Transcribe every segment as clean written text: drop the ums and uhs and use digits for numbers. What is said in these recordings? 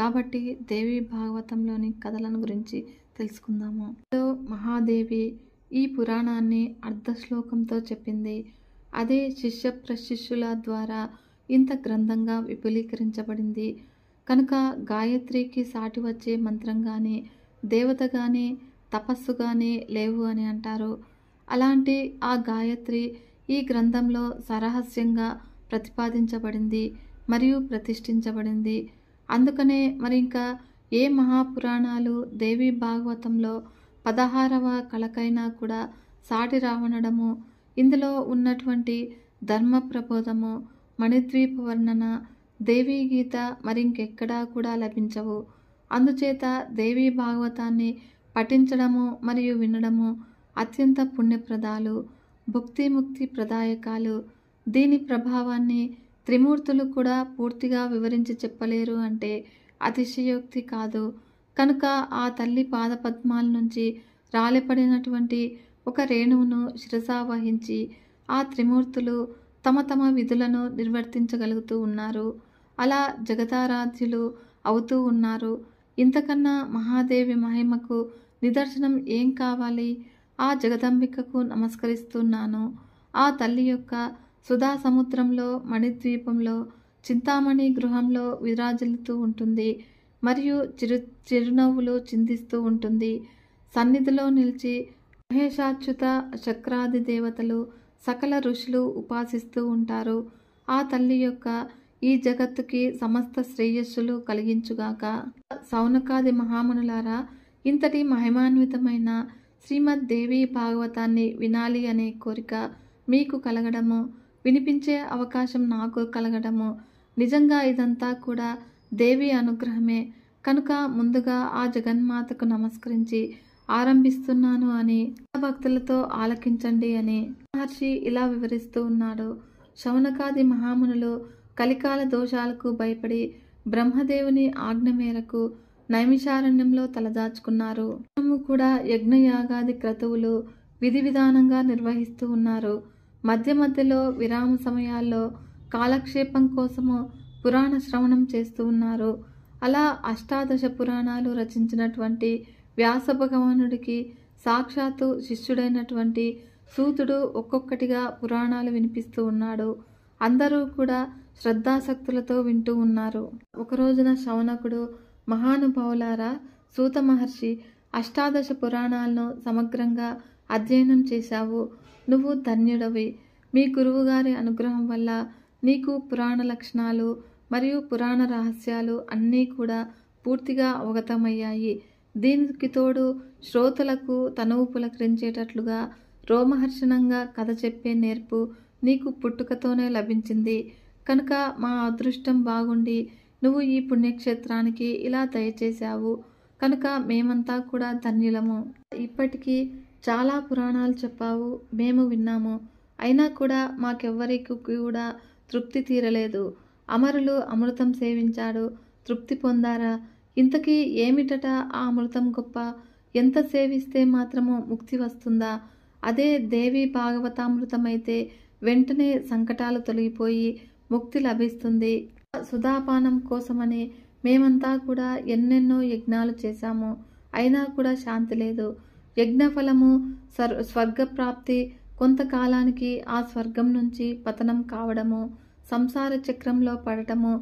కాబట్టి దేవి భాగవతంలోని కథలను గురించి తెలుసుకుందాము. మహాదేవి ఈ పురాణాన్ని అర్ధ శ్లోకంతో చెప్పింది. అదే శిష్య ప్రశిష్యుల ద్వారా ఇంత గ్రంథంగా విపులీకరించబడింది. కనుక గాయత్రికి సాటి వచ్చే మంత్రం కానీ, దేవత కానీ, తపస్సు కానీ లేవు అని అంటారు. అలాంటి ఆ గాయత్రి ఈ గ్రంథంలో సరహస్యంగా ప్రతిపాదించబడింది మరియు ప్రతిష్ఠించబడింది. అందుకనే మరి ఇంకా ఏ మహాపురాణాలు దేవి భాగవతంలో 16వ కళకైనా కూడా సాటి రావనడము, ఇందులో ఉన్నటువంటి ధర్మ ప్రబోధము, మణిద్వీప వర్ణన, దేవీ గీత మరింకెక్కడా కూడా లభించవు. అందుచేత దేవీ భాగవతాన్ని పఠించడము మరియు వినడము అత్యంత పుణ్యప్రదాలు, భుక్తిముక్తి ప్రదాయకాలు. దీని ప్రభావాన్ని త్రిమూర్తులు కూడా పూర్తిగా వివరించి చెప్పలేరు అంటే అతిశయోక్తి కాదు. కనుక ఆ తల్లి పాదపద్మాల నుంచి రాలిపడినటువంటి ఒక రేణువును శిరసా వహించి ఆ త్రిమూర్తులు తమ తమ విధులను నిర్వర్తించగలుగుతూ ఉన్నారు. అలా జగదారాధ్యులు అవుతూ ఉన్నారు. ఇంతకన్నా మహాదేవి మహిమకు నిదర్శనం ఏం కావాలి? ఆ జగదంబికకు నమస్కరిస్తున్నాను. ఆ తల్లి యొక్క సుధా సముద్రంలో, మణిద్వీపంలో, చింతామణి గృహంలో విరాజిల్లుతూ ఉంటుంది మరియు చిరునవ్వులు చిందిస్తూ ఉంటుంది. సన్నిధిలో నిలిచి మహేశాచ్యుత చక్రాది దేవతలు, సకల ఋషులు ఉపాసిస్తూ ఉంటారు. ఆ తల్లి యొక్క ఈ జగత్తుకి సమస్త శ్రేయస్సులు కలిగించుగాక. సౌనకాది మహామునులారా, ఇంతటి మహిమాన్వితమైన శ్రీమద్ దేవి భాగవతాన్ని వినాలి అనే కోరిక మీకు కలగడము, వినిపించే అవకాశం నాకు కలగడము, నిజంగా ఇదంతా కూడా దేవి అనుగ్రహమే. కనుక ముందుగా ఆ జగన్మాతకు నమస్కరించి ఆరంభిస్తున్నాను అని భక్తులతో ఆలకించండి అని మహర్షి ఇలా వివరిస్తూ ఉన్నాడు. శౌనకాది మహామునులు కలికాల దోషాలకు భయపడి బ్రహ్మదేవుని ఆజ్ఞ మేరకు నైమిషారణ్యంలో తలదాచుకున్నారు. కూడా యజ్ఞయాగాది క్రతువులు విధి విధానంగా నిర్వహిస్తూ ఉన్నారు. మధ్య మధ్యలో విరామ సమయాల్లో కాలక్షేపం కోసము పురాణ శ్రవణం చేస్తూ ఉన్నారు. అలా అష్టాదశ పురాణాలు రచించినటువంటి వ్యాస భగవానుడికి సాక్షాత్తు శిష్యుడైనటువంటి సూతుడు ఒక్కొక్కటిగా పురాణాలు వినిపిస్తూ ఉన్నాడు. అందరూ కూడా శ్రద్ధాసక్తులతో వింటూ ఉన్నారు. ఒక రోజున శౌనకుడు, మహానుభావులారా, సూత మహర్షి అష్టాదశ పురాణాలను సమగ్రంగా అధ్యయనం చేశావు. నువ్వు ధన్యుడవి. మీ గురువుగారి అనుగ్రహం వల్ల నీకు పురాణ లక్షణాలు మరియు పురాణ రహస్యాలు అన్నీ కూడా పూర్తిగా అవగతమయ్యాయి. దీనికి తోడు శ్రోతలకు తనువు పులకరించేటట్లుగా రోమహర్షణంగా కథ చెప్పే నేర్పు నీకు పుట్టుకతోనే లభించింది. కనుక మా అదృష్టం బాగుండి నువ్వు ఈ పుణ్యక్షేత్రానికి ఇలా దయచేశావు. కనుక మేమంతా కూడా ధన్యులము. ఇప్పటికీ చాలా పురాణాలు చెప్పావు, మేము విన్నాము. అయినా కూడా మాకెవ్వరికి కూడా తృప్తి తీరలేదు. అమరులు అమృతం సేవించాడు, తృప్తి పొందారా? ఇంతకీ ఏమిటట ఆ అమృతం గొప్ప? ఎంత సేవిస్తే మాత్రము ముక్తి వస్తుందా? అదే దేవి భాగవతామృతమైతే వెంటనే సంకటాలు తొలగిపోయి ముక్తి లభిస్తుంది. సుధాపానం కోసమని మేమంతా కూడా ఎన్నెన్నో యజ్ఞాలు చేశాము. అయినా కూడా శాంతి లేదు. యజ్ఞఫలము స్వర్గప్రాప్తి, కొంతకాలానికి ఆ స్వర్గం నుంచి పతనం కావడము, సంసార చక్రంలో పడటము,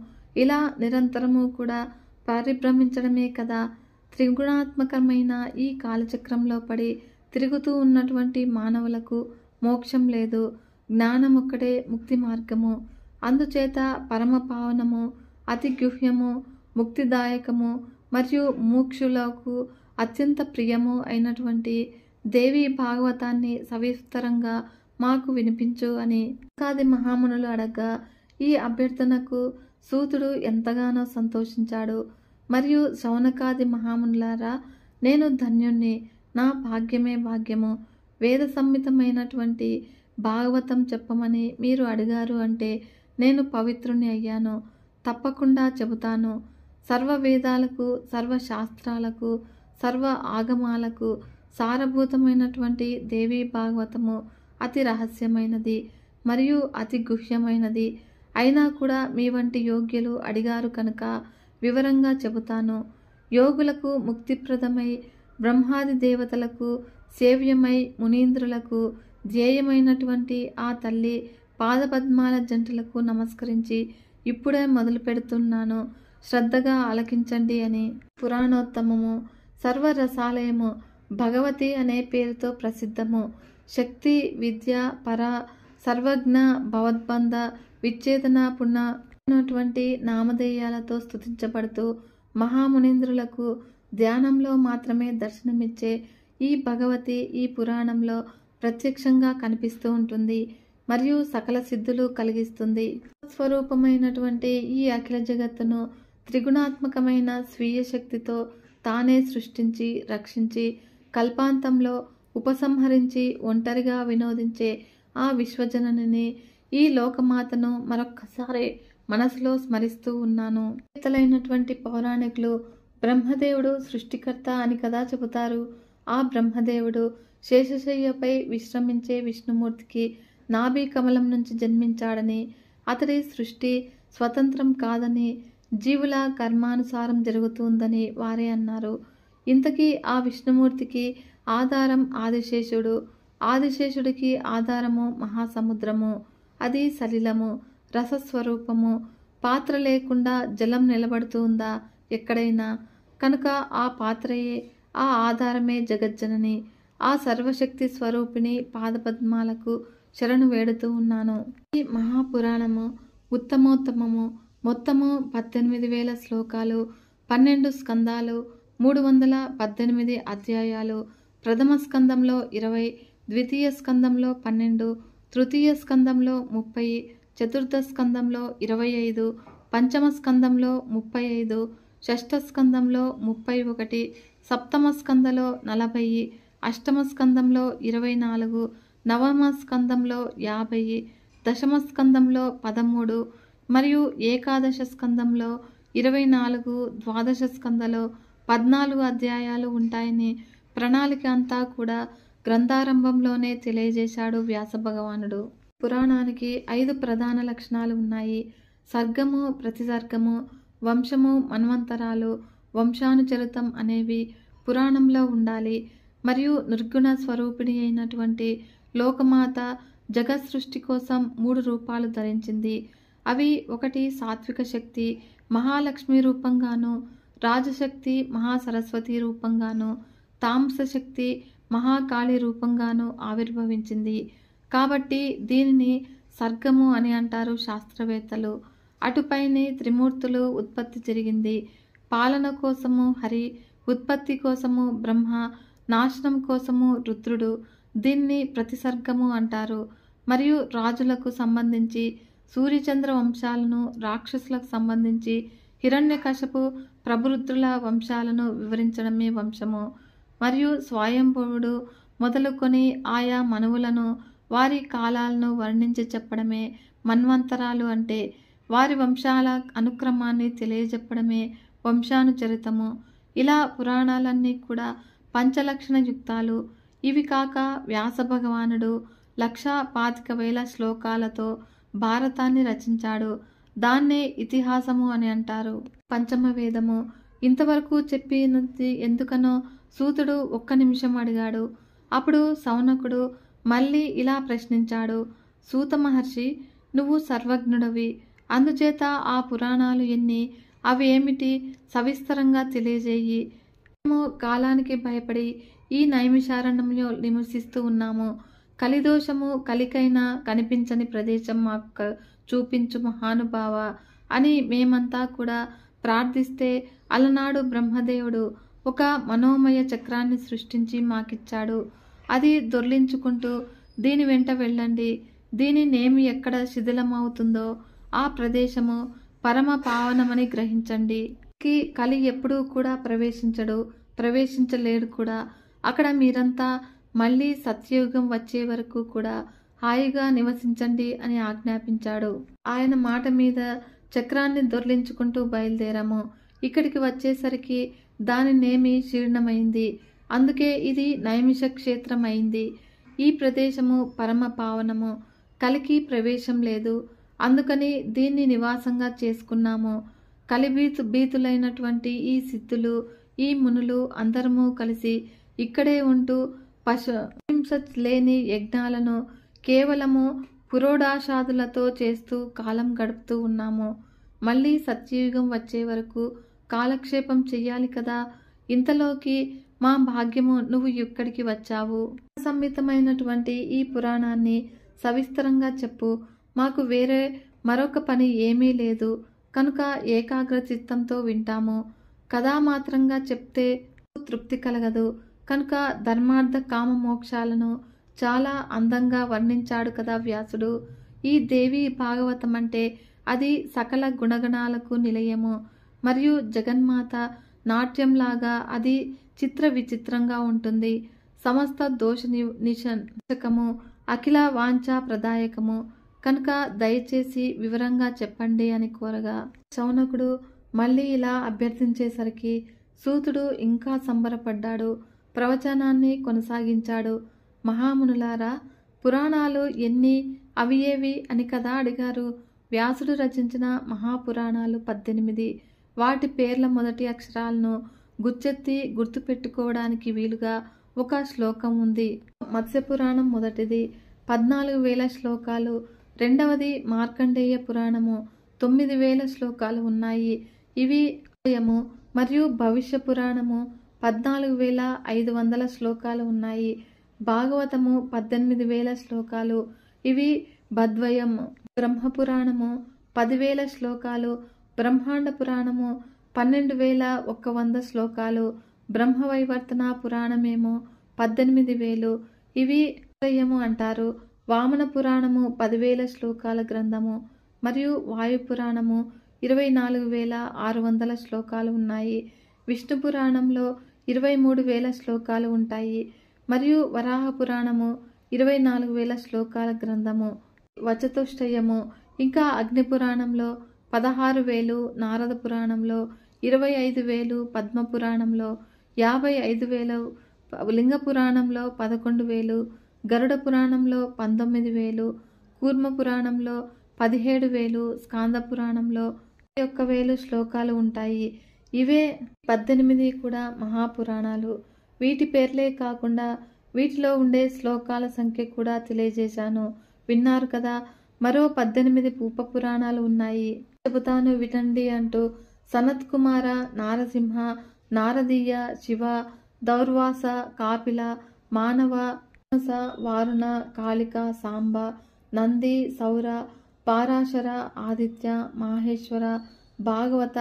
ఇలా నిరంతరము కూడా పరిభ్రమించడమే కదా. త్రిగుణాత్మకమైన ఈ కాలచక్రంలో పడి తిరుగుతూ ఉన్నటువంటి మానవులకు మోక్షం లేదు. జ్ఞానం ఒక్కడే ముక్తి మార్గము. అందుచేత పరమ పావనము, అతి గుహ్యము, ముక్తిదాయకము మరియు మోక్షులకు అత్యంత ప్రియము అయినటువంటి దేవి భాగవతాన్ని సవిస్తరంగా మాకు వినిపించు అని కాది మహామునులు అడగ్గా ఈ అభ్యర్థనకు సూతుడు ఎంతగానో సంతోషించాడు. మరియు శౌనకాది మహామునులారా, నేను ధన్యుణ్ణి, నా భాగ్యమే భాగ్యము. వేద సంహితమైనటువంటి భాగవతం చెప్పమని మీరు అడిగారు అంటే నేను పవిత్రుని అయ్యాను. తప్పకుండా చెబుతాను. సర్వ వేదాలకు, సర్వ శాస్త్రాలకు, సర్వ ఆగమాలకు సారభూతమైనటువంటి దేవీ భాగవతము అతి రహస్యమైనది మరియు అతి గుహ్యమైనది. అయినా కూడా మీ వంటి యోగ్యులు అడిగారు కనుక వివరంగా చెబుతాను. యోగులకు ముక్తిప్రదమై బ్రహ్మాది దేవతలకు సేవ్యమై మునీంద్రులకు ధ్యేయమైనటువంటి ఆ తల్లి పాదపద్మాల జంటలకు నమస్కరించి ఇప్పుడే మొదలు పెడుతున్నాను, శ్రద్ధగా ఆలకించండి అని. పురాణోత్తమము, సర్వరసాలయము, భగవతి అనే పేరుతో ప్రసిద్ధము. శక్తి, విద్య, పర, సర్వజ్ఞ, భవద్బంధ, విచ్ఛేదన, పుణ్యటువంటి నామధేయాలతో స్తుతించబడుతూ మహామునీంద్రులకు ధ్యానంలో మాత్రమే దర్శనమిచ్చే ఈ భగవతి ఈ పురాణంలో ప్రత్యక్షంగా కనిపిస్తూ ఉంటుంది మరియు సకల సిద్ధులు కలిగిస్తుంది. స్వరూపమైనటువంటి ఈ అఖిల జగత్తును త్రిగుణాత్మకమైన స్వీయ శక్తితో తానే సృష్టించి రక్షించి కల్పాంతంలో ఉపసంహరించి ఒంటరిగా వినోదించే ఆ విశ్వజననిని, ఈ లోకమాతను మరొక్కసారి మనసులో స్మరిస్తూ ఉన్నాను. ఇతలైనటువంటి పౌరాణికులు బ్రహ్మదేవుడు సృష్టికర్త అని కదా చెబుతారు. ఆ బ్రహ్మదేవుడు శేషశయ్యపై విశ్రమించే విష్ణుమూర్తికి నాభి కమలం నుంచి జన్మించాడని, అతడి సృష్టి స్వతంత్రం కాదని, జీవుల కర్మానుసారం జరుగుతుందని వారే అన్నారు. ఇంతకీ ఆ విష్ణుమూర్తికి ఆధారం ఆదిశేషుడు, ఆదిశేషుడికి ఆధారము మహాసముద్రము. అది సలిలము, రసస్వరూపము. పాత్ర లేకుండా జలం నిలబడుతుందా ఎక్కడైనా? కనుక ఆ పాత్రయే, ఆ ఆధారమే జగజ్జనని, ఆ సర్వశక్తి స్వరూపిణి పాదపద్మాలకు శరణు వేడుతూ ఉన్నాను. ఈ మహాపురాణము ఉత్తమోత్తమము. మొత్తము 18,000 శ్లోకాలు, 12 స్కందాలు, 318 అధ్యాయాలు. ప్రథమ స్కందంలో 20, ద్వితీయ స్కందంలో 12, తృతీయ స్కందంలో 30, చతుర్థ స్కందంలో 25, పంచమ స్కందంలో 35, షష్ఠ స్కందంలో 31, సప్తమ స్కందంలో 40, అష్టమ స్కందంలో 24, నవమ స్కందంలో 50, దశమ స్కందంలో 13 మరియు ఏకాదశ స్కందంలో 24, ద్వాదశ స్కందలో 14 అధ్యాయాలు ఉంటాయని ప్రణాళిక అంతా కూడా గ్రంథారంభంలోనే తెలియజేశాడు వ్యాస భగవానుడు. పురాణానికి 5 ప్రధాన లక్షణాలు ఉన్నాయి. సర్గము, ప్రతిసర్గము, వంశము, మన్వంతరాలు, వంశానుచరితం అనేవి పురాణంలో ఉండాలి. మరియు నిర్గుణ స్వరూపిణి అయినటువంటి లోకమాత జగత్ సృష్టి కోసం 3 రూపాలు ధరించింది. అవి 1 సాత్విక శక్తి మహాలక్ష్మి రూపంగాను, రాజశక్తి మహాసరస్వతి రూపంగాను, తామస శక్తి మహాకాళి రూపంగాను ఆవిర్భవించింది. కాబట్టి దీనిని సర్గము అని అంటారు శాస్త్రవేత్తలు. అటుపైనే త్రిమూర్తులు ఉత్పత్తి జరిగింది. పాలన కోసము హరి, ఉత్పత్తి కోసము బ్రహ్మ, నాశనం కోసము రుద్రుడు. దీన్ని ప్రతిసర్గము అంటారు. మరియు రాజులకు సంబంధించి సూర్యచంద్ర వంశాలను, రాక్షసులకు సంబంధించి హిరణ్యకశపు, ప్రభృద్రుల వంశాలను వివరించడమే వంశము. మరియు స్వయంభువుడు మొదలుకొని ఆయా మనువులను, వారి కాలాలను వర్ణించి చెప్పడమే మన్వంతరాలు. అంటే వారి వంశాల అనుక్రమాన్ని తెలియజెప్పడమే వంశానుచరితము. ఇలా పురాణాలన్నీ కూడా పంచలక్షణ యుక్తాలు. ఇవి కాక వ్యాస భగవానుడు 1,25,000 శ్లోకాలతో భారతాన్ని రచించాడు. దాన్నే ఇతిహాసము అని అంటారు. పంచమ వేదము. ఇంతవరకు చెప్పినది ఎందుకనో సూతుడు 1 నిమిషం అడిగాడు. అప్పుడు సౌనకుడు మళ్ళీ ఇలా ప్రశ్నించాడు. సూత మహర్షి, నువ్వు సర్వజ్ఞుడవి, అందుచేత ఆ పురాణాలు ఎన్ని, అవి ఏమిటి, సవిస్తరంగా తెలియజేయి. మేము కాలానికి భయపడి ఈ నైమిషారణ్యంలో నివసిస్తూ ఉన్నాము. కలిదోషము కలికైనా కనిపించని ప్రదేశం మాకు చూపించు మహానుభావ అని మేమంతా కూడా ప్రార్థిస్తే, అలనాడు బ్రహ్మదేవుడు ఒక మనోమయ చక్రాన్ని సృష్టించి మాకిచ్చాడు. అది దొర్లించుకుంటూ దీని వెంట వెళ్ళండి. దీని నేమి ఎక్కడ శిథిలమవుతుందో ఆ ప్రదేశము పరమ పావనమని గ్రహించండి. కలి ఎప్పుడూ కూడా ప్రవేశించలేడు కూడా. అక్కడ మీరంతా మళ్ళీ సత్యయుగం వచ్చే వరకు కూడా హాయిగా నివసించండి అని ఆజ్ఞాపించాడు. ఆయన మాట మీద చక్రాన్ని దొర్లించుకుంటూ బయలుదేరాము. ఇక్కడికి వచ్చేసరికి దాని నేమి శీర్ణమైంది. అందుకే ఇది నైమిష క్షేత్రం అయింది. ఈ ప్రదేశము పరమ పావనము. కలికి ప్రవేశం లేదు. అందుకని దీన్ని నివాసంగా చేసుకున్నాము. బీతులైనటువంటి ఈ సిద్ధులు, ఈ మునులు అందరము కలిసి ఇక్కడే ఉంటూ హింస లేని యజ్ఞాలను కేవలము పురోడాశాదులతో చేస్తూ కాలం గడుపుతూ ఉన్నాము. మళ్ళీ సత్యయుగం వచ్చే వరకు కాలక్షేపం చెయ్యాలి కదా. ఇంతలోకి మా భాగ్యము నువ్వు ఇక్కడికి వచ్చావు. సంహితమైనటువంటి ఈ పురాణాన్ని సవిస్తరంగా చెప్పు. మాకు వేరే మరొక పని ఏమీ లేదు కనుక ఏకాగ్ర చిత్తంతో వింటాము. కథా మాత్రంగా చెప్తే తృప్తి కలగదు కనుక ధర్మార్థ కామ మోక్షాలను చాలా అందంగా వర్ణించాడు కదా వ్యాసుడు. ఈ దేవి భాగవతం అంటే అది సకల గుణగణాలకు నిలయము. మరియు జగన్మాత నాట్యంలాగా అది చిత్ర విచిత్రంగా ఉంటుంది. సమస్త దోష నిషకము, అఖిల వాంఛా ప్రదాయకము కనుక దయచేసి వివరంగా చెప్పండి అని కోరగా శౌనకుడు మళ్ళీ ఇలా అభ్యర్థించేసరికి సూతుడు ఇంకా సంబరపడ్డాడు. ప్రవచనాన్ని కొనసాగించాడు. మహామునులారా, పురాణాలు ఎన్ని, అవి ఏవి అని కదా అడిగారు. వ్యాసుడు రచించిన మహాపురాణాలు 18. వాటి పేర్ల మొదటి అక్షరాలను గుచ్చెత్తి గుర్తుపెట్టుకోవడానికి వీలుగా ఒక శ్లోకం ఉంది. మత్స్యపురాణం మొదటిది 14,000 శ్లోకాలు, రెండవది మార్కండేయ పురాణము 9,000 శ్లోకాలు ఉన్నాయి. ఇవి మరియు భవిష్య పురాణము 14,500 శ్లోకాలు ఉన్నాయి. భాగవతము 18,000 శ్లోకాలు, ఇవి బద్వయం. బ్రహ్మపురాణము 10,000 శ్లోకాలు, బ్రహ్మాండ పురాణము 12,100 శ్లోకాలు, బ్రహ్మవైవర్తన పురాణమేమో 18,000, ఇవి అంటారు. వామన పురాణము 10,000 శ్లోకాల గ్రంథము మరియు వాయుపురాణము 24,600 శ్లోకాలు ఉన్నాయి. విష్ణు పురాణంలో 23,000 శ్లోకాలు ఉంటాయి మరియు వరాహ పురాణము 24,000 శ్లోకాల గ్రంథము. వచతుష్టయము ఇంకా అగ్ని పురాణంలో 16,000, నారద పురాణంలో 25,000, పద్మ పురాణంలో 55,000, లింగ పురాణంలో 11,000, గరుడ పురాణంలో 19,000, కూర్మ పురాణంలో 17,000, స్కాంద పురాణంలో 21,000 శ్లోకాలు ఉంటాయి. ఇవే 18 కూడా మహాపురాణాలు. వీటి పేర్లే కాకుండా వీటిలో ఉండే శ్లోకాల సంఖ్య కూడా తెలియజేశాను. విన్నారు కదా. మరో 18 ఉప పురాణాలు ఉన్నాయి. చెబుతాను వినండి అంటూ సనత్ కుమార, నారసింహ, నారదీయ, శివ, దౌర్వాస, కాపిల, మానవ, వారుణ, కాళిక, సాంబ, నంది, సౌర, పారాశర, ఆదిత్య, మాహేశ్వర, భాగవత,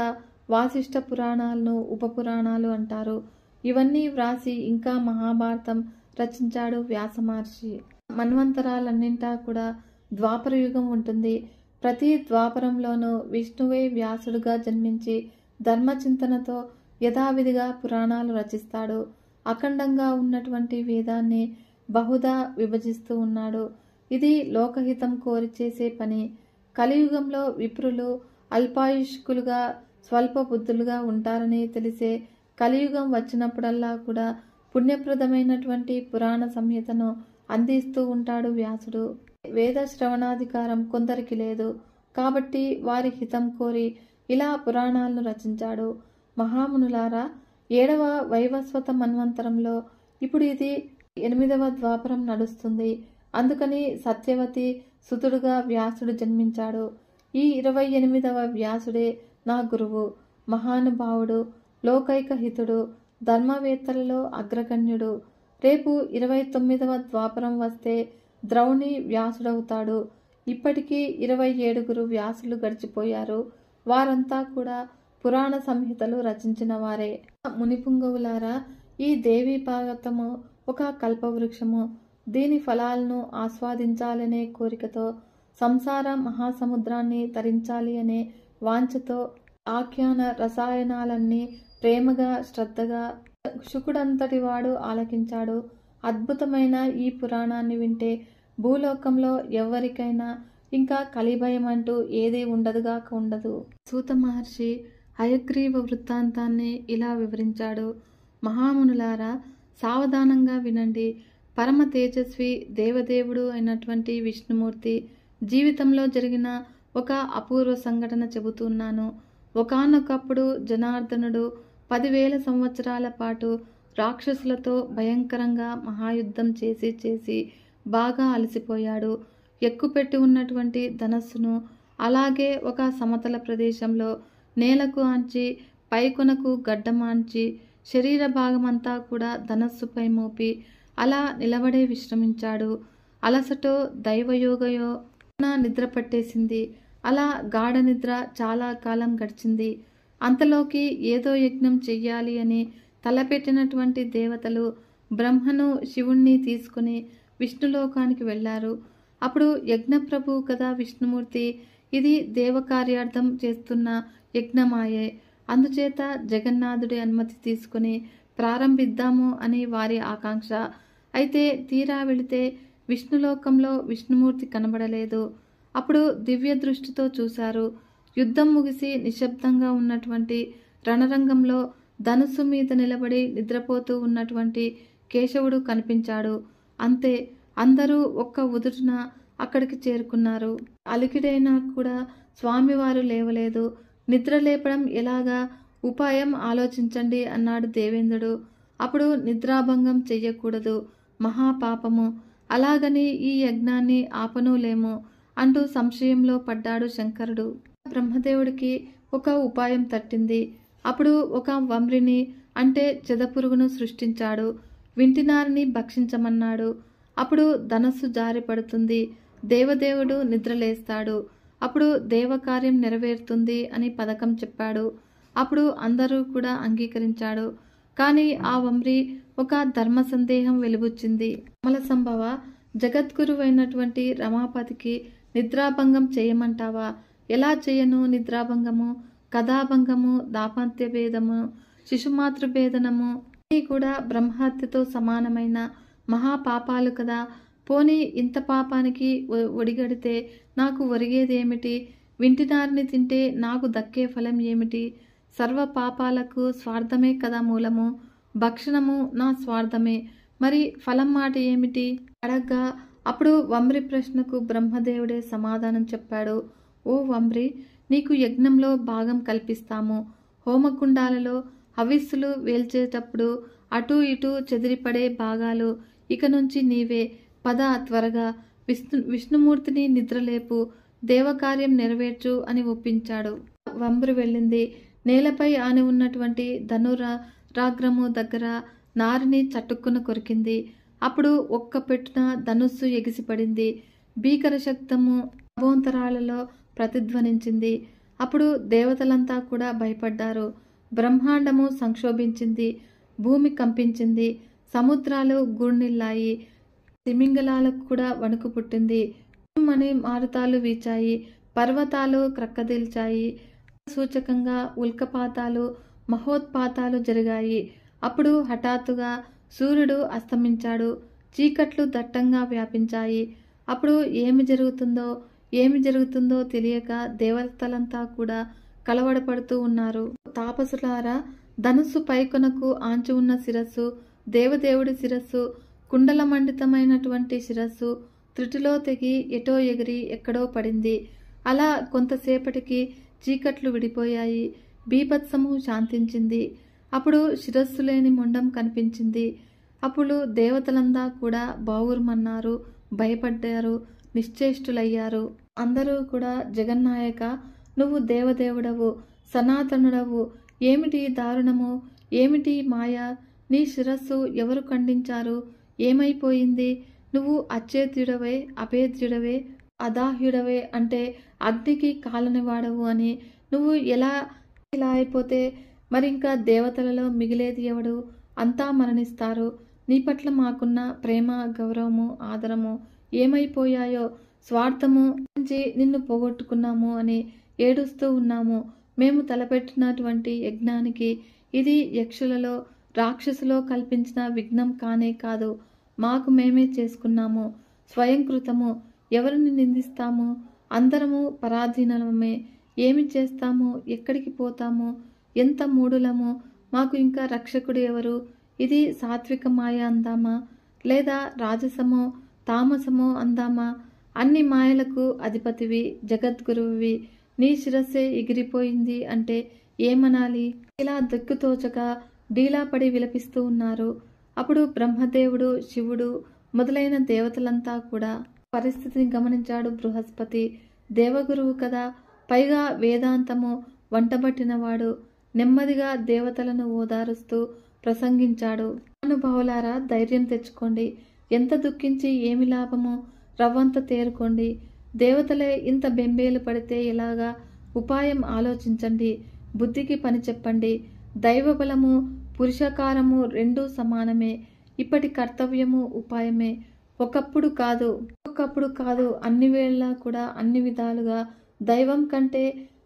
వాసిష్ఠ పురాణాలను ఉప పురాణాలు అంటారు. ఇవన్నీ వ్రాసి ఇంకా మహాభారతం రచించాడు వ్యాస మహర్షి. మన్వంతరాలన్నింటా కూడా ద్వాపర యుగం ఉంటుంది. ప్రతి ద్వాపరంలోనూ విష్ణువే వ్యాసుడుగా జన్మించి ధర్మచింతనతో యథావిధిగా పురాణాలు రచిస్తాడు. అఖండంగా ఉన్నటువంటి వేదాన్ని బహుదా విభజిస్తూ ఉన్నాడు. ఇది లోకహితం కోరి చేసే పని. కలియుగంలో విప్రులు అల్పాయుష్కులుగా స్వల్ప బుద్ధులుగా ఉంటారని తెలిసే కలియుగం వచ్చినప్పుడల్లా కూడా పుణ్యప్రదమైనటువంటి పురాణ సంహితను అందిస్తూ ఉంటాడు వ్యాసుడు. వేద శ్రవణాధికారం కొందరికి లేదు కాబట్టి వారి హితం కోరి ఇలా పురాణాలను రచించాడు. మహామునులారా, 7వ వైవస్వత మన్వంతరంలో ఇప్పుడు ఇది 8వ ద్వాపరం నడుస్తుంది. అందుకని సత్యవతి సుతుడుగా వ్యాసుడు జన్మించాడు. ఈ 28వ వ్యాసుడే నా గురువు, మహానుభావుడు, లోకైక హితుడు, ధర్మవేత్తలలో అగ్రగణ్యుడు. రేపు 29వ ద్వాపరం వస్తే ద్రౌణి వ్యాసుడవుతాడు. ఇప్పటికీ 27 వ్యాసులు గడిచిపోయారు. వారంతా కూడా పురాణ సంహితలు రచించిన వారే. మునిపుంగవులారా, ఈ దేవి భాగవతము ఒక కల్పవృక్షము. దీని ఫలాలను ఆస్వాదించాలనే కోరికతో, సంసార మహాసముద్రాన్ని తరించాలి అనే వాంఛతో ఆఖ్యాన రసాయనాలన్నీ ప్రేమగా శ్రద్ధగా శుకుడంతటి వాడు ఆలకించాడు. అద్భుతమైన ఈ పురాణాన్ని వింటే భూలోకంలో ఎవరికైనా ఇంకా కలిభయం అంటూ ఏదీ ఉండదుగాక ఉండదు. సూత మహర్షి హయగ్రీవ వృత్తాంతాన్ని ఇలా వివరించాడు. మహామునులారా, సావధానంగా వినండి. పరమ తేజస్వి దేవదేవుడు అయినటువంటి విష్ణుమూర్తి జీవితంలో జరిగిన ఒక అపూర్వ సంఘటన చెబుతున్నాను. ఒకానొకప్పుడు జనార్దనుడు 10,000 సంవత్సరాల పాటు రాక్షసులతో భయంకరంగా మహాయుద్ధం చేసి బాగా అలసిపోయాడు. ఎక్కుపెట్టి ఉన్నటువంటి ధనస్సును అలాగే ఒక సమతల ప్రదేశంలో నేలకు ఆంచి పైకొనకు గడ్డమాంచి శరీర భాగమంతా కూడా ధనస్సుపై మోపి అలా నిలబడే విశ్రమించాడు. అలసటో దైవయోగయో నిద్ర పట్టేసింది. అలా గాఢ నిద్ర చాలా కాలం గడిచింది. అంతలోకి ఏదో యజ్ఞం చెయ్యాలి అని తలపెట్టినటువంటి దేవతలు బ్రహ్మను శివుణ్ణి తీసుకుని విష్ణులోకానికి వెళ్ళారు. అప్పుడు యజ్ఞప్రభువు కదా విష్ణుమూర్తి, ఇది దేవకార్యార్థం చేస్తున్న యజ్ఞమాయే, అందుచేత జగన్నాథుడి అనుమతి తీసుకుని ప్రారంభిద్దాము అని వారి ఆకాంక్ష. అయితే తీరా వెళితే విష్ణులోకంలో విష్ణుమూర్తి కనబడలేదు. అప్పుడు దివ్య దృష్టితో చూశారు. యుద్ధం ముగిసి నిశ్శబ్దంగా ఉన్నటువంటి రణరంగంలో ధనుస్సు మీద నిలబడి నిద్రపోతూ ఉన్నటువంటి కేశవుడు కనిపించాడు. అంతే, అందరూ ఒక్క ఉదుటున అక్కడికి చేరుకున్నారు. అలికిడైనా కూడా స్వామివారు లేవలేదు. నిద్ర లేపడం ఎలాగా, ఉపాయం ఆలోచించండి అన్నాడు దేవేంద్రుడు. అప్పుడు నిద్రాభంగం చెయ్యకూడదు, మహాపాపము, అలాగని ఈ యజ్ఞాన్ని ఆపనూలేము అంటూ సంశయంలో పడ్డాడు శంకరుడు. బ్రహ్మదేవుడికి ఒక ఉపాయం తట్టింది. అప్పుడు ఒక వంబ్రిని అంటే చెదపురుగును సృష్టించాడు. వింటినారిని భక్షించమన్నాడు. అప్పుడు ధనస్సు జారి పడుతుంది. దేవదేవుడు నిద్రలేస్తాడు. అప్పుడు దేవకార్యం నెరవేరుతుంది అని పథకం చెప్పాడు. అప్పుడు అందరూ కూడా అంగీకరించాడు. కానీ ఆ వంబ్రి ఒక ధర్మ సందేహం వెలుబుచ్చింది. కమల సంభవ, జగద్గురువైనటువంటి రమాపతికి నిద్రాభంగం చేయమంటావా? ఎలా చేయను నిద్రాభంగము? కథాభంగము, దాంపత్య భేదము, శిశుమాతృభేదనము అన్నీ కూడా బ్రహ్మహత్యతో సమానమైన మహాపాపాలు కదా. పోనీ ఇంత పాపానికి ఒడిగడితే నాకు ఒరిగేదేమిటి? వింటినారిని తింటే నాకు దక్కే ఫలం ఏమిటి? సర్వ పాపాలకు స్వార్థమే కదా మూలము. భక్షణము నా స్వార్థమే, మరి ఫలం మాట ఏమిటి అడగ్గా అప్పుడు వంబ్రి ప్రశ్నకు బ్రహ్మదేవుడే సమాధానం చెప్పాడు. ఓ వంబ్రి, నీకు యజ్ఞంలో భాగం కల్పిస్తాము. హోమకుండాలలో హవిస్సులు వేల్చేటప్పుడు అటూ ఇటూ చెదిరిపడే భాగాలు ఇక నుంచి నీవే. పద త్వరగా, విష్ణుమూర్తిని నిద్రలేపు, దేవకార్యం నెరవేర్చు అని ఒప్పించాడు. వంబ్రి వెళ్ళింది. నేలపై ఆని ఉన్నటువంటి ధనురాగ్రము దగ్గర నారిని చటుక్కున కొరికింది. అప్పుడు ఒక్క పెట్టున ధనుస్సు ఎగిసిపడింది. భీకర శబ్దము అభోంతరాలలో ప్రతిధ్వనించింది. అప్పుడు దేవతలంతా కూడా భయపడ్డారు. బ్రహ్మాండము సంక్షోభించింది. భూమి కంపించింది. సముద్రాలు గుర్నిల్లాయి. తిమింగలాలకు కూడా వణుకు పుట్టింది. మని మారుతాలు వీచాయి. పర్వతాలు క్రక్కదిల్చాయి. సూచకంగా ఉల్కపాతాలు, మహోత్పాతాలు జరిగాయి. అప్పుడు హఠాత్తుగా సూర్యుడు అస్తమించాడు. చీకట్లు దట్టంగా వ్యాపించాయి. అప్పుడు ఏమి జరుగుతుందో తెలియక దేవతలంతా కూడా కలవడపడుతూ ఉన్నారు. తాపసులారా, ధనుస్సు పైకొనకు ఆంచి ఉన్న శిరస్సు, దేవదేవుడి శిరస్సు, కుండలమండితమైనటువంటి శిరస్సు త్రుటిలో తెగి ఎటో ఎగిరి ఎక్కడో పడింది. అలా కొంతసేపటికి చీకట్లు విడిపోయాయి. బీభత్సము శాంతించింది. అప్పుడు శిరస్సు లేని మొండం కనిపించింది. అప్పుడు దేవతలంతా కూడా బావురుమన్నారు, భయపడ్డారు, నిశ్చేష్టులయ్యారు. అందరూ కూడా జగన్నాయక, నువ్వు దేవదేవుడవు, సనాతనుడవు, ఏమిటి దారుణము, ఏమిటి మాయ, నీ శిరస్సు ఎవరు ఖండించారు, ఏమైపోయింది? నువ్వు అచ్చేద్యుడవే, అభేద్యుడవే, అదాహ్యుడవే, అంటే అగ్నికి కాలనివాడవు అని నువ్వు ఇలా అయిపోతే మరింకా దేవతలలో మిగిలేది ఎవడు? అంతా మరణిస్తారు. నీ పట్ల మాకున్న ప్రేమ, గౌరవము, ఆదరము ఏమైపోయాయో, స్వార్థము నుంచి నిన్ను పోగొట్టుకున్నాము అని ఏడుస్తూ ఉన్నాము. మేము తలపెట్టినటువంటి యజ్ఞానికి ఇది యక్షులలో, రాక్షసులో కల్పించిన విఘ్నం కానే కాదు. మాకు మేమే చేసుకున్నాము. స్వయంకృతము. ఎవరిని నిందిస్తాము? అందరము పరాధీనమే. ఏమి చేస్తాము? ఎక్కడికి పోతాము? ఎంత మూఢులము. మాకు ఇంకా రక్షకుడు ఎవరు? ఇది సాత్విక మాయ అందామా, లేదా రాజసమో తామసమో అందామా? అన్ని మాయలకు అధిపతివి, జగద్గురువువి, నీ శిరస్సే ఎగిరిపోయింది అంటే ఏమనాలి? ఇలా దిక్కుతోచక డీలాపడి విలపిస్తూ ఉన్నారు. అప్పుడు బ్రహ్మదేవుడు, శివుడు మొదలైన దేవతలంతా కూడా పరిస్థితిని గమనించాడు. బృహస్పతి దేవగురువు కదా, పైగా వేదాంతము వంటబట్టినవాడు. నెమ్మదిగా దేవతలను ఓదారుస్తూ ప్రసంగించాడు. అనుభవులారా, ధైర్యం తెచ్చుకోండి. ఎంత దుఃఖించి ఏమి లాభము? రవ్వంత తేరుకోండి. దేవతలే ఇంత బెంబేలు పడితే ఎలాగా? ఉపాయం ఆలోచించండి. బుద్ధికి పని చెప్పండి. దైవబలము పురుషకారము రెండూ సమానమే. ఇప్పటి కర్తవ్యము ఉపాయమే. ఒకప్పుడు కాదు అన్ని వేళలా కూడా అన్ని విధాలుగా దైవం కంటే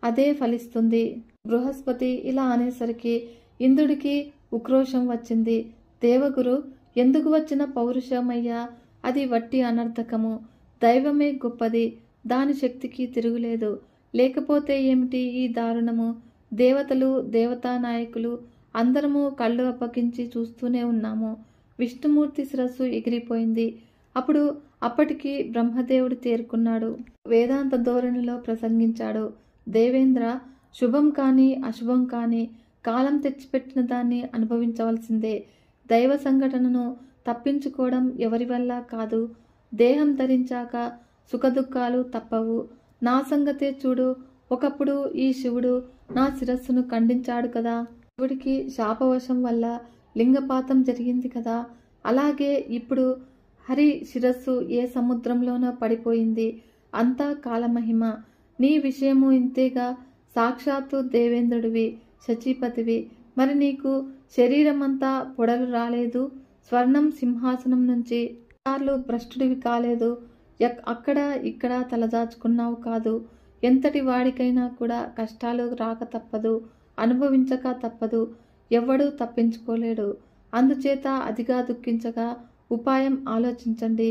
అదే ఫలిస్తుంది. బృహస్పతి ఇలా అనేసరికి ఇంద్రుడికి ఉక్రోషం వచ్చింది. దేవగురు, ఎందుకు వచ్చిన పౌరుషమయ్యా? అది వట్టి అనర్థకము. దైవమే గొప్పది. దాని శక్తికి తిరుగులేదు. లేకపోతే ఏమిటి ఈ దారుణము? దేవతలు, దేవతా నాయకులు అందరము కళ్ళు అప్పగించి చూస్తూనే ఉన్నాము. విష్ణుమూర్తి శిరస్సు ఎగిరిపోయింది. అప్పటికి బ్రహ్మదేవుడు తేరుకున్నాడు. వేదాంత ధోరణిలో ప్రసంగించాడు. దేవేంద్ర, శుభం కానీ అశుభం కానీ కాలం తెచ్చిపెట్టిన దాన్ని అనుభవించవలసిందే. దైవ సంఘటనను తప్పించుకోవడం ఎవరి వల్ల కాదు. దేహం ధరించాక సుఖదుఖాలు తప్పవు. నా సంగతే చూడు. ఒకప్పుడు ఈ శివుడు నా శిరస్సును ఖండించాడు కదా. శివుడికి శాపవశం వల్ల లింగపాతం జరిగింది కదా. అలాగే ఇప్పుడు హరి శిరస్సు ఏ సముద్రంలోనో పడిపోయింది. అంతా కాలమహిమ. నీ విషయము ఇంతేగా. సాక్షాత్తు దేవేంద్రుడివి, శచీపతివి. మరి నీకు శరీరమంతా పొడలు రాలేదు? స్వర్ణం సింహాసనం నుంచి సార్లు భ్రష్టుడివి కాలేదు? అక్కడ ఇక్కడ తలదాచుకున్నావు కాదు. ఎంతటి వాడికైనా కూడా కష్టాలు రాక తప్పదు, అనుభవించక తప్పదు. ఎవ్వడూ తప్పించుకోలేడు. అందుచేత అతిగా దుఃఖించగా ఉపాయం ఆలోచించండి.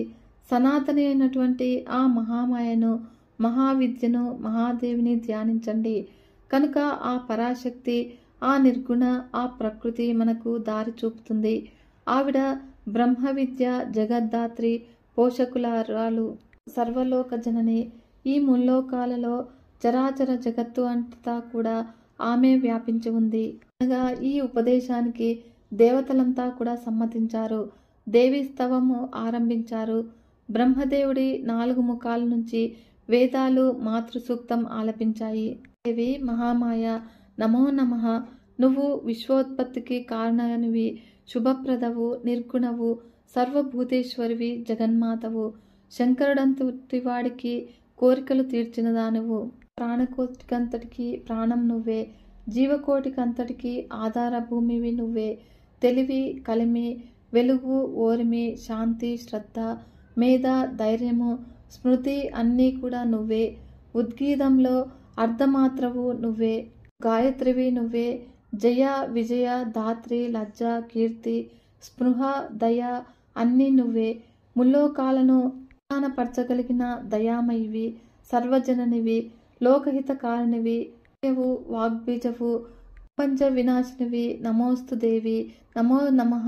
సనాతని అయినటువంటి ఆ మహామాయను, మహావిద్యను, మహాదేవిని ధ్యానించండి. కనుక ఆ పరాశక్తి, ఆ నిర్గుణ, ఆ ప్రకృతి మనకు దారి చూపుతుంది. ఆవిడ బ్రహ్మ విద్య, జగద్ధాత్రి, పోషకులారాలు, సర్వలోక జనని. ఈ ముల్లోకాలలో చరాచర జగత్తు అంతా కూడా ఆమె వ్యాపించి ఉంది. అనగా ఈ ఉపదేశానికి దేవతలంతా కూడా సమ్మతించారు. దేవి స్తవము ఆరంభించారు. బ్రహ్మదేవుడి 4 ముఖాల నుంచి వేదాలు మాతృసూక్తం ఆలపించాయి. దేవి మహామాయ, నమో నమః. నువ్వు విశ్వోత్పత్తికి కారణనివి, శుభప్రదవు, నిర్గుణవు, సర్వభూతేశ్వరివి, జగన్మాతవు. శంకరుడంతటి వాడికి కోరికలు తీర్చిన దానువు. ప్రాణకోటికంతటికి ప్రాణం నువ్వే. జీవకోటికంతటికి ఆధార భూమివి నువ్వే. తెలివి, కలిమి, వెలుగు, ఓర్మి, శాంతి, శ్రద్ధ, మేధ, ధైర్యము, స్మృతి అన్నీ కూడా నువ్వే. ఉద్గీతంలో అర్ధమాత్రవు నువ్వే. గాయత్రివి నువ్వే. జయ, విజయ, ధాత్రి, లజ్జ, కీర్తి, స్పృహ, దయ అన్నీ నువ్వే. ముల్లోకాలను పరచగలిగిన దయామయివి, సర్వజననివి, లోకహితకారిణివి, వాగ్బీజవు, పంచ వినాశినివి. నమోస్తు దేవి. నమో నమః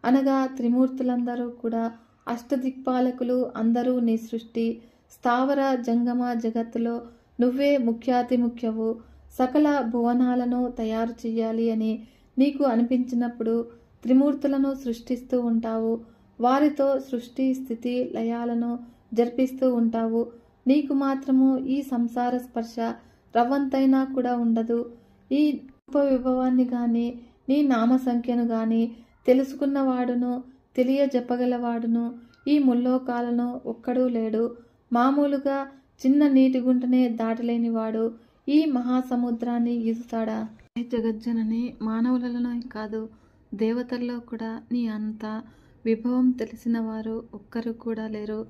అనగా త్రిమూర్తులందరూ కూడా, అష్టదిక్పాలకులు అందరూ నీ సృష్టి. స్థావర జంగమ జగత్తులో నువ్వే ముఖ్యాతి ముఖ్యవు. సకల భువనాలను తయారు చెయ్యాలి అని నీకు అనిపించినప్పుడు త్రిమూర్తులను సృష్టిస్తూ ఉంటావు. వారితో సృష్టి, స్థితి, లయాలను జరిపిస్తూ ఉంటావు. నీకు మాత్రము ఈ సంసార స్పర్శ రవ్వంతైనా కూడా ఉండదు. ఈ ఉపవిభవాన్ని గాని, నీ నామ సంఖ్యను గాని తెలుసుకున్నవాడును, తెలియజెప్పగలవాడును ఈ ముల్లోకాలను ఒక్కడూ లేడు. మామూలుగా చిన్న నీటి గుంటనే దాటలేనివాడు ఈ మహాసముద్రాన్ని ఈదుతాడా? జగజ్జనని, మానవులలో కాదు దేవతల్లో కూడా నీ అంత విభవం తెలిసిన వారు ఒక్కరు కూడా లేరు.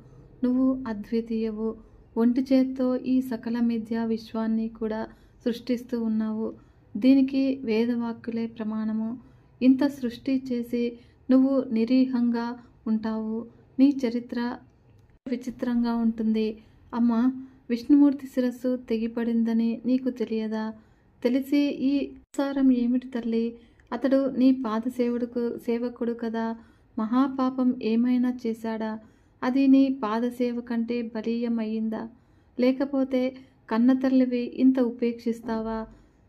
నువ్వు అద్వితీయవు. ఒంటి చేత్తో ఈ సకల మిథ్యా విశ్వాన్ని కూడా సృష్టిస్తూ ఉన్నావు. దీనికి వేదవాక్యులే ప్రమాణము. ఇంత సృష్టి చేసి నువ్వు నిరీహంగా ఉంటావు. నీ చరిత్ర విచిత్రంగా ఉంటుంది. అమ్మ, విష్ణుమూర్తి శిరస్సు తెగిపడిందని నీకు తెలియదా? తెలిసి ఈ సారం ఏమిటి తల్లి? అతడు నీ సేవకుడు కదా. మహాపాపం ఏమైనా చేశాడా? అది నీ పాదసేవ కంటే బలీయమయ్యిందా? లేకపోతే కన్నతల్లివి ఇంత ఉపేక్షిస్తావా?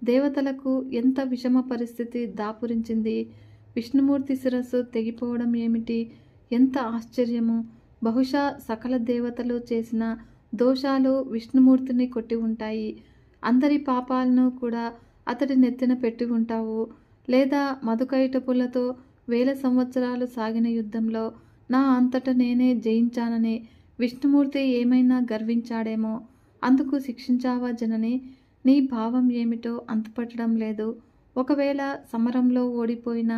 దేవతలకు ఎంత విషమ పరిస్థితి దాపురించింది. విష్ణుమూర్తి శిరస్సు తెగిపోవడం ఏమిటి? ఎంత ఆశ్చర్యము! బహుశా సకల దేవతలు చేసిన దోషాలు విష్ణుమూర్తిని కొట్టి ఉంటాయి. అందరి పాపాలను కూడా అతడి నెత్తిన పెట్టి ఉంటావు. లేదా మధుకైటపులతో 1000 సంవత్సరాలు సాగిన యుద్ధంలో నా అంతట నేనే జయించానని విష్ణుమూర్తి ఏమైనా గర్వించాడేమో. అందుకు శిక్షించావా జనని? నీ భావం ఏమిటో అంతుపట్టడం లేదు. ఒకవేళ సమరంలో ఓడిపోయిన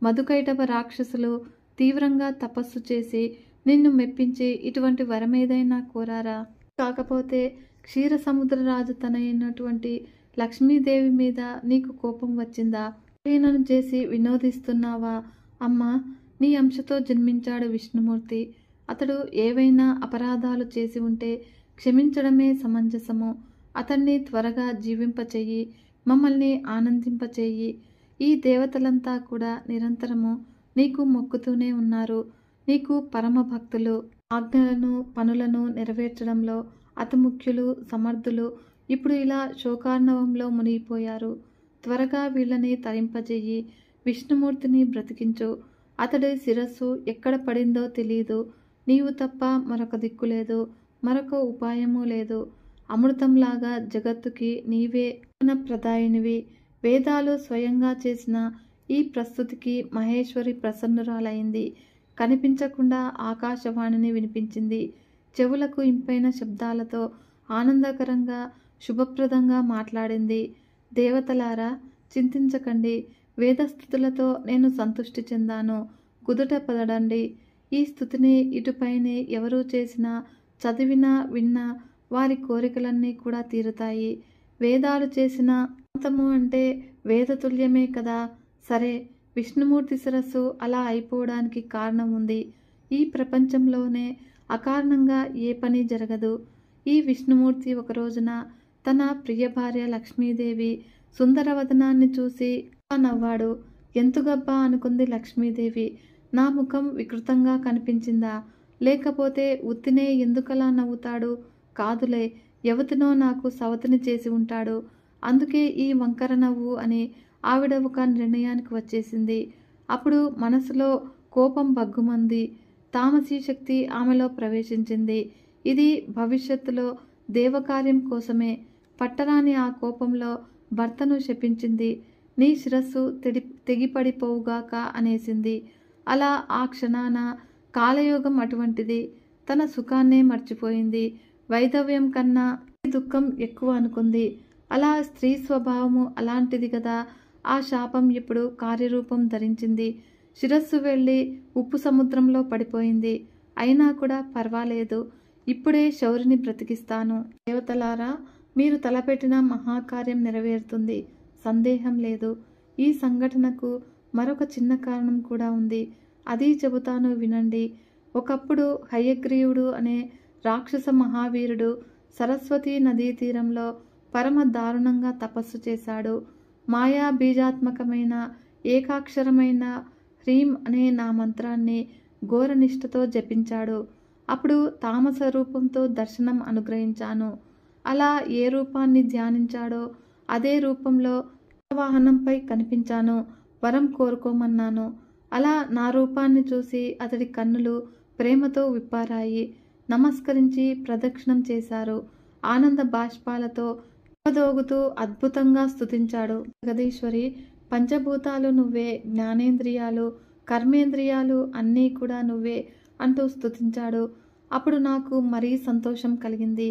మధుకైటభ రాక్షసులు తీవ్రంగా తపస్సు చేసి నిన్ను మెప్పించి ఇటువంటి వరమేదైనా కోరారా? కాకపోతే క్షీరసముద్రరాజు తనైనటువంటి లక్ష్మీదేవి మీద నీకు కోపం వచ్చిందా? ఈయనను చేసి వినోదిస్తున్నావా? అమ్మా, నీ అంశతో జన్మించాడు విష్ణుమూర్తి. అతడు ఏవైనా అపరాధాలు చేసి ఉంటే క్షమించడమే సమంజసము. అతన్ని త్వరగా జీవింపచేయి, మమ్మల్ని ఆనందింపచేయి. ఈ దేవతలంతా కూడా నిరంతరము నీకు మొక్కుతూనే ఉన్నారు. నీకు పరమ భక్తులు. ఆజ్ఞలను పనులను నెరవేర్చడంలో అతి ముఖ్యులు, సమర్థులు. ఇప్పుడు ఇలా శోకార్ణవంలో మునిగిపోయారు. త్వరగా వీళ్ళని తరింపజేయి. విష్ణుమూర్తిని బ్రతికించు. అతడి శిరస్సు ఎక్కడ పడిందో తెలీదు. నీవు తప్ప మరొక దిక్కు లేదు, మరొక ఉపాయము లేదు. అమృతంలాగా జగత్తుకి నీవే ప్రదాయినివి. వేదాలు స్వయంగా చేసిన ఈ ప్రస్తుతికి మహేశ్వరి ప్రసన్నురాలైంది. కనిపించకుండా ఆకాశవాణిని వినిపించింది. చెవులకు ఇంపైన శబ్దాలతో ఆనందకరంగా శుభప్రదంగా మాట్లాడింది. దేవతలారా, చింతించకండి. వేదస్థుతులతో నేను సంతృష్టి చెందాను. కుదుట పడడండి. ఈ స్థుతిని ఇటుపైనే ఎవరూ చేసినా, చదివినా, విన్నా వారి కోరికలన్నీ కూడా తీరుతాయి. వేదాలు చేసిన అంతము అంటే వేదతుల్యమే కదా. సరే, విష్ణుమూర్తి శిరస్సు అలా అయిపోవడానికి కారణం ఉంది. ఈ ప్రపంచంలోనే అకారణంగా ఏ పని జరగదు. ఈ విష్ణుమూర్తి ఒక రోజున తన ప్రియ భార్య లక్ష్మీదేవి సుందరవదనాన్ని చూసి నవ్వాడు. ఎంతుగబ్బా అనుకుంది లక్ష్మీదేవి. నా ముఖం వికృతంగా కనిపించిందా? లేకపోతే ఉత్తినే ఎందుకలా నవ్వుతాడు? కాదులే, ఎవతినో నాకు సవతిని చేసి ఉంటాడు. అందుకే ఈ వంకర నవ్వు అని ఆవిడ ఒక నిర్ణయానికి వచ్చేసింది. అప్పుడు మనసులో కోపం బగ్గుమంది. తామసీ శక్తి ఆమెలో ప్రవేశించింది. ఇది భవిష్యత్తులో దేవకార్యం కోసమే. పట్టరాని ఆ కోపంలో భర్తను శపించింది. నీ శిరస్సు తెగిపడిపోవుగాక అనేసింది. అలా ఆ క్షణాన కాలయోగం అటువంటిది. తన సుఖాన్నే మర్చిపోయింది. వైధవ్యం కన్నా దుఃఖం ఎక్కువ అనుకుంది. అలా స్త్రీ స్వభావము అలాంటిది కదా. ఆ శాపం ఇప్పుడు కార్యరూపం ధరించింది. శిరస్సు వెళ్ళి ఉప్పు సముద్రంలో పడిపోయింది. అయినా కూడా పర్వాలేదు. ఇప్పుడే శౌరిని బ్రతికిస్తాను. దేవతలారా, మీరు తలపెట్టిన మహాకార్యం నెరవేరుతుంది. సందేహం లేదు. ఈ సంఘటనకు మరొక చిన్న కారణం కూడా ఉంది. అది చెబుతాను, వినండి. ఒకప్పుడు హయగ్రీవుడు అనే రాక్షస మహావీరుడు సరస్వతీ నదీ తీరంలో పరమ దారుణంగా తపస్సు చేశాడు. మాయా బీజాత్మకమైన ఏకాక్షరమైన హ్రీం అనే నా మంత్రాన్ని ఘోరనిష్టతో జపించాడు. అప్పుడు తామస రూపంతో దర్శనం అనుగ్రహించాను. అలా ఏ రూపాన్ని ధ్యానించాడో అదే రూపంలో వాహనంపై కనిపించాను. వరం కోరుకోమన్నాను. అలా నా రూపాన్ని చూసి అతడి కన్నులు ప్రేమతో విప్పారాయి. నమస్కరించి ప్రదక్షిణం చేశారు. ఆనంద బాష్పాలతో దోగుతూ అద్భుతంగా స్తుతించాడు. జగదీశ్వరి, పంచభూతాలు నువ్వే, జ్ఞానేంద్రియాలు, కర్మేంద్రియాలు అన్నీ కూడా నువ్వే అంటూ స్తుతించాడు. అప్పుడు నాకు మరీ సంతోషం కలిగింది.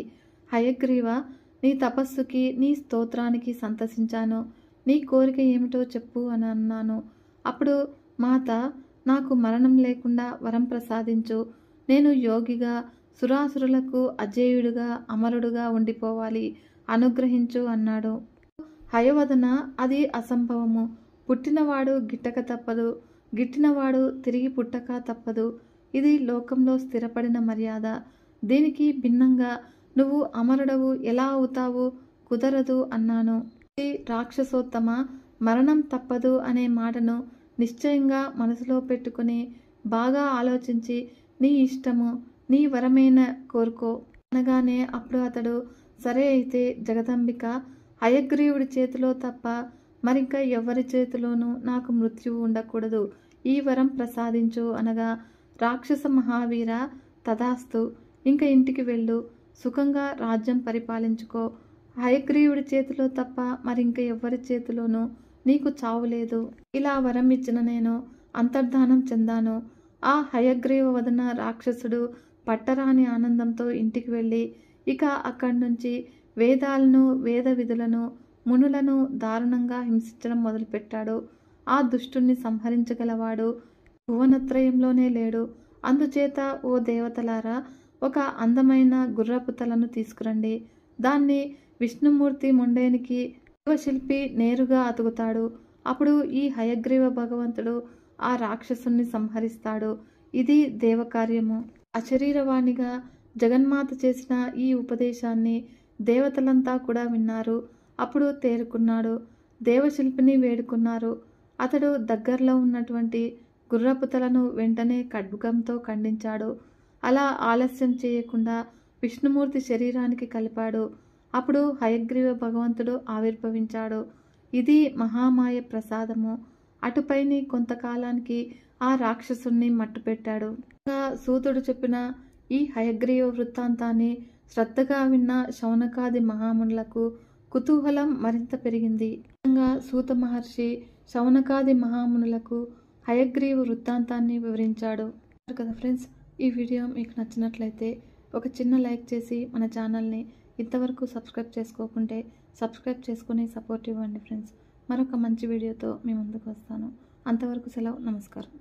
హయగ్రీవ, నీ తపస్సుకి, నీ స్తోత్రానికి సంతసించాను. నీ కోరిక ఏమిటో చెప్పు అని అన్నాను. అప్పుడు మాత, నాకు మరణం లేకుండా వరం ప్రసాదించు. నేను యోగిగా, సురాసురులకు అజేయుడుగా, అమరుడుగా ఉండిపోవాలి. అనుగ్రహించు అన్నాడు. హయవదన, అది అసంభవము. పుట్టినవాడు గిట్టక తప్పదు, గిట్టినవాడు తిరిగి పుట్టక తప్పదు. ఇది లోకంలో స్థిరపడిన మర్యాద. దీనికి భిన్నంగా నువ్వు అమరుడవు ఎలా అవుతావు? కుదరదు అన్నాను. రాక్షసోత్తమ, మరణం తప్పదు అనే మాటను నిశ్చయంగా మనసులో పెట్టుకుని బాగా ఆలోచించి నీ ఇష్టము, నీ వరమైన కోరుకో అనగానే అప్పుడు అతడు సరే అయితే జగదంబిక, హయగ్రీవుడి చేతిలో తప్ప మరింక ఎవరి చేతిలోనూ నాకు మృత్యువు ఉండకూడదు, ఈ వరం ప్రసాదించు అనగా, రాక్షస మహావీర తథాస్తు, ఇంక ఇంటికి వెళ్ళు, సుఖంగా రాజ్యం పరిపాలించుకో, హయగ్రీవుడి చేతిలో తప్ప మరింక ఎవరి చేతిలోనూ నీకు చావు లేదు. ఇలా వరం ఇచ్చిన నేను అంతర్ధానం చెందాను. ఆ హయగ్రీవ వదన రాక్షసుడు పట్టరాని ఆనందంతో ఇంటికి వెళ్ళి ఇక అక్కడి నుంచి వేదాలను, వేద విధులను, మునులను దారుణంగా హింసించడం మొదలుపెట్టాడు. ఆ దుష్టుణ్ణి సంహరించగలవాడు భువనత్రయంలోనే లేడు. అందుచేత ఓ దేవతలారా, ఒక అందమైన గుర్రపు తలను తీసుకురండి. దాన్ని విష్ణుమూర్తి మొండేనికి శిల్పి నేరుగా అతుకుతాడు. అప్పుడు ఈ హయగ్రీవ భగవంతుడు ఆ రాక్షసుని సంహరిస్తాడు. ఇది దేవకార్యము. అశరీరవాణిగా జగన్మాత చేసిన ఈ ఉపదేశాన్ని దేవతలంతా కూడా విన్నారు. అప్పుడు తేరుకున్నాడు. దేవశిల్పిని వేడుకున్నారు. అతడు దగ్గరలో ఉన్నటువంటి గుర్రపు తలను వెంటనే ఖడ్గంతో ఖండించాడు. అలా ఆలస్యం చేయకుండా విష్ణుమూర్తి శరీరానికి కలిపాడు. అప్పుడు హయగ్రీవ భగవంతుడు ఆవిర్భవించాడు. ఇది మహామాయ ప్రసాదము. అటుపైని కొంతకాలానికి ఆ రాక్షసుణ్ణి మట్టుపెట్టాడు. సూతుడు చెప్పిన ఈ హయగ్రీవ వృత్తాంతాన్ని శ్రద్ధగా విన్న శౌనకాది మహామునులకు కుతూహలం మరింత పెరిగింది. సూత మహర్షి శౌనకాది మహామునులకు హయగ్రీవ వృత్తాంతాన్ని వివరించాడు కదా ఫ్రెండ్స్. ఈ వీడియో మీకు నచ్చినట్లయితే ఒక చిన్న లైక్ చేసి మన ఛానల్ని ఇంతవరకు సబ్స్క్రైబ్ చేసుకోకుంటే సబ్స్క్రైబ్ చేసుకుని సపోర్ట్ ఇవ్వండి ఫ్రెండ్స్. మరొక మంచి వీడియోతో మీ ముందుకు వస్తాను. అంతవరకు సెలవు. నమస్కారం.